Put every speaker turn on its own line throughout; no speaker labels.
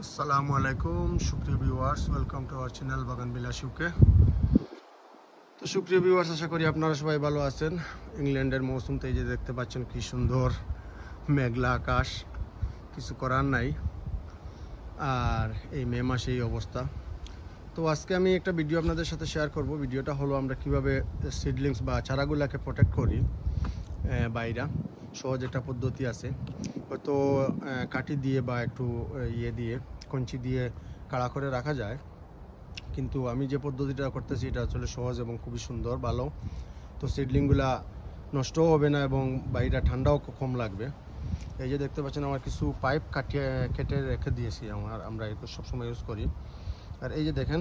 আসসালামু আলাইকুম সুপ্রিয় viewers, welcome to our channel বাগান বিলাস ইউকে। তো সুপ্রিয় ভিউয়ার্স, আশা করি আপনারা সবাই ভালো আছেন। ইংল্যান্ডের মৌসুমতে এই যে দেখতে পাচ্ছেন কি সুন্দর মেঘলা আকাশ, কিছু করার নাই। আর এই মে মাসে এই অবস্থা। তো আজকে আমি একটা ভিডিও আপনাদের সাথে শেয়ার করব। ভিডিওটা হলো আমরা কিভাবে সিডলিংস বা চারাগুলোকে প্রোটেক্ট করি বাইরা। সহজ একটা পদ্ধতি আছে, হয়তো কাঠি দিয়ে বা একটু ইয়ে দিয়ে কঞ্চি দিয়ে কাড়া করে রাখা যায়, কিন্তু আমি যে পদ্ধতিটা করতেছি এটা আসলে সহজ এবং খুবই সুন্দর, ভালো। তো সিডলিংগুলা নষ্টও হবে না এবং বাইরে ঠান্ডাও কম লাগবে। এই যে দেখতে পাচ্ছেন আমার কিছু পাইপ কেটে রেখে দিয়েছি, আমরা এগুলো সবসময় ইউজ করি। আর এই যে দেখেন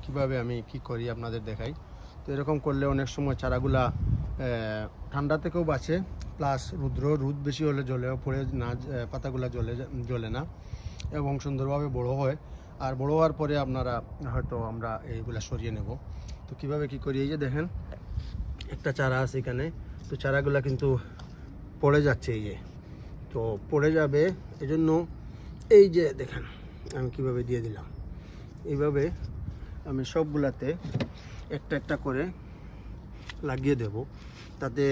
কিভাবে আমি কি করি আপনাদের দেখাই। তো এরকম করলে অনেক সময় চারাগুলা ঠান্ডা থেকেও বাঁচে, প্লাস রোদ বেশি হলে জলেও পড়ে না, পাতাগুলা জ্বলে না এবং সুন্দরভাবে বড় হয়। আর বড় হওয়ার পরে আপনারা হয়তো আমরা এইগুলা সরিয়ে নেব। তো কিভাবে কি করি, এই যে দেখেন একটা চারা আছে এখানে। তো চারাগুলা কিন্তু পড়ে যাচ্ছে, এই যে তো পড়ে যাবে, এজন্য এই যে দেখেন আমি কিভাবে দিয়ে দিলাম। এইভাবে আমি সবগুলাতে একটা একটা করে লাগিয়ে দেব, তাতে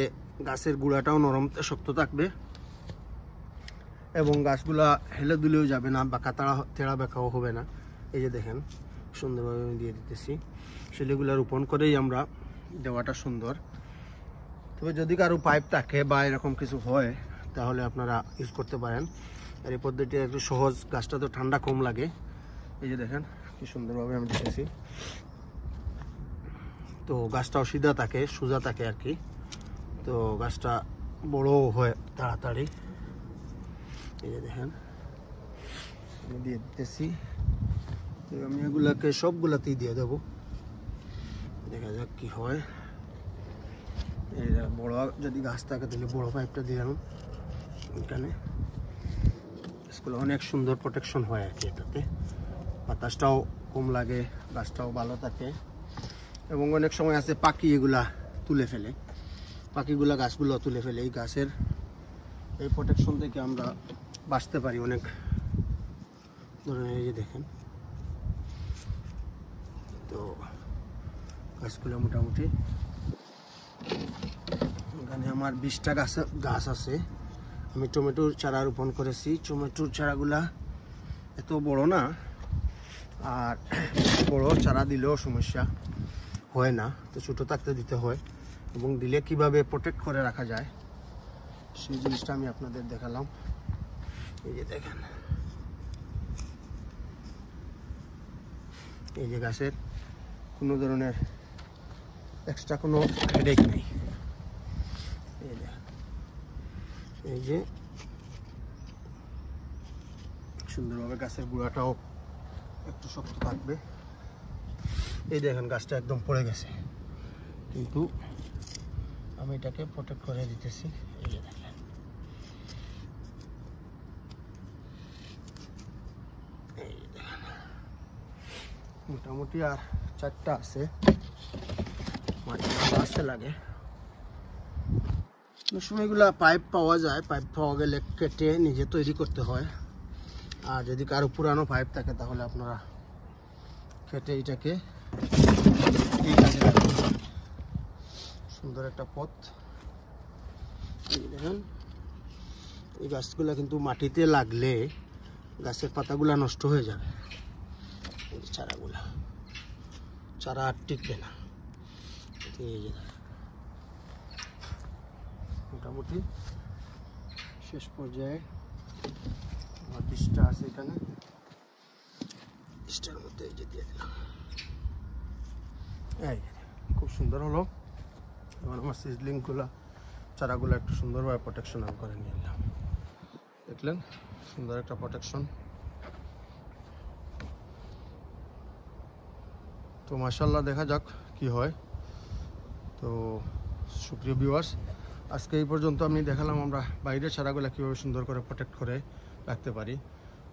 গাছের গুঁড়াটাও নরম শক্ত থাকবে এবং গাছগুলা হেলে দুলেও যাবে না, বাঁকা তেড়া বেঁকাও হবে না। এই যে দেখেন সুন্দরভাবে আমি দিয়ে দিতেছি। সেগুলা রোপণ করেই আমরা দেওয়াটা সুন্দর। তবে যদি কারো পাইপ থাকে বা এরকম কিছু হয় তাহলে আপনারা ইউজ করতে পারেন। আর এই পদ্ধতিটা একটু সহজ, গাছটা তো ঠান্ডা কম লাগে। এই যে দেখেন কি সুন্দরভাবে আমি দিতেছি। তো গাছটাও সিধা থাকে, সোজা থাকে আর কি। তো গাছটা বড় হয় তাড়াতাড়ি। এই যে দেখেন আমি দিয়ে দিতেছি। তো আমি এগুলাকে সবগুলাতেই দিয়ে দেবো, দেখা যাক কি হয়। এই বড় যদি গাছ থাকে তাহলে বড় পাইপটা দিলাম এখানে। গাছগুলো অনেক সুন্দর প্রোটেকশন হয় আর কি, এটাতে বাতাসটাও কম লাগে, গাছটাও ভালো থাকে। এবং অনেক সময় আছে পাখি এগুলা তুলে ফেলে, পাখিগুলা গাছগুলো তুলে ফেলে। এই গাছের এই প্রোটেকশন থেকে আমরা বাঁচতে পারি অনেক ধরনের। এই যে দেখেন, তো গাছগুলো মোটামুটি এখানে আমার 20টা গাছ আছে। আমি টমেটোর চারা রোপণ করেছি। টমেটোর চারাগুলা এত বড় না, আর বড় চারা দিলেও সমস্যা হয় না, তো ছোটো থাকতে দিতে হয়। এবং দিলে কিভাবে প্রোটেক্ট করে রাখা যায় সেই জিনিসটা আমি আপনাদের দেখালাম। এই যে দেখেন, এই যে গাছের কোনো ধরনের এক্সট্রা কোনো হেডেক নেই। এই যে সুন্দরভাবে গাছের গুঁড়াটাও একটু শক্ত থাকবে। এই দেখেন গাছটা একদম পড়ে গেছে, কিন্তু আমি এটাকে প্রোটেক্ট করে দিতেছি। এই যে দেখেন, এই দেখেন মোটামুটি আর 4টা আছে। মাটিটা আসতে লাগে, সময়গুলা পাইপ পাওয়া যায়, পাইপ পাওয়া গেলে কেটে নিজে তৈরি করতে হয়। আর যদি কারো পুরানো পাইপ থাকে তাহলে আপনারা কেটে এটাকে এই কাজে লাগাবেন। সুন্দর একটা পথ। দেখেন এই গাছগুলা কিন্তু মাটিতে লাগলে গাছের পাতাগুলা নষ্ট হয়ে যাবে। এই যে চারা আর টিকবে না। এই যে মোটামুটি শেষ পর্যায়ে আমার 20টা আছে এখানে। 20টার মধ্যে এই যে দিয়ে দিলাম। এই খুব সুন্দর হলো। এবার আমার সিডলিংগুলা চারাগুলো একটু সুন্দরভাবে প্রোটেকশন আমি করে নিয়ে এলাম। দেখলেন সুন্দর একটা প্রোটেকশন। তো মাশাআল্লাহ, দেখা যাক কি হয়। তো সুপ্রিয় ভিউয়ার্স, আজকে এই পর্যন্ত আমি দেখালাম আমরা বাইরের চারাগুলো কীভাবে সুন্দর করে প্রোটেক্ট করে রাখতে পারি।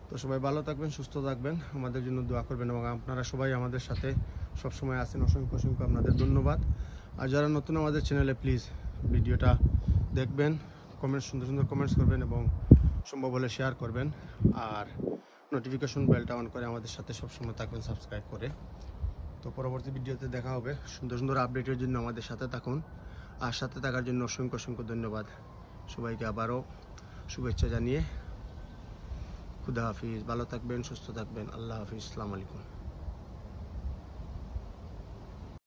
তো সবাই ভালো থাকবেন, সুস্থ থাকবেন, আমাদের জন্য দোয়া করবেন এবং আপনারা সবাই আমাদের সাথে সবসময় আছেন। অসংখ্য অসংখ্য আপনাদের ধন্যবাদ। আর যারা নতুন আমাদের চ্যানেলে, প্লিজ ভিডিওটা দেখবেন, সুন্দর সুন্দর কমেন্টস করবেন এবং সম্ভব হলে শেয়ার করবেন। আর নোটিফিকেশন বেলটা অন করে আমাদের সাথে সবসময় থাকবেন সাবস্ক্রাইব করে। তো পরবর্তী ভিডিওতে দেখা হবে। সুন্দর সুন্দর আপডেটের জন্য আমাদের সাথে থাকুন, আর সাথে থাকার জন্য অসংখ্য অসংখ্য ধন্যবাদ সবাইকে। আবারও শুভেচ্ছা জানিয়ে খুদা হাফিজ। ভালো থাকবেন, সুস্থ থাকবেন। আল্লাহ হাফিজ। আসসালামু আলাইকুম।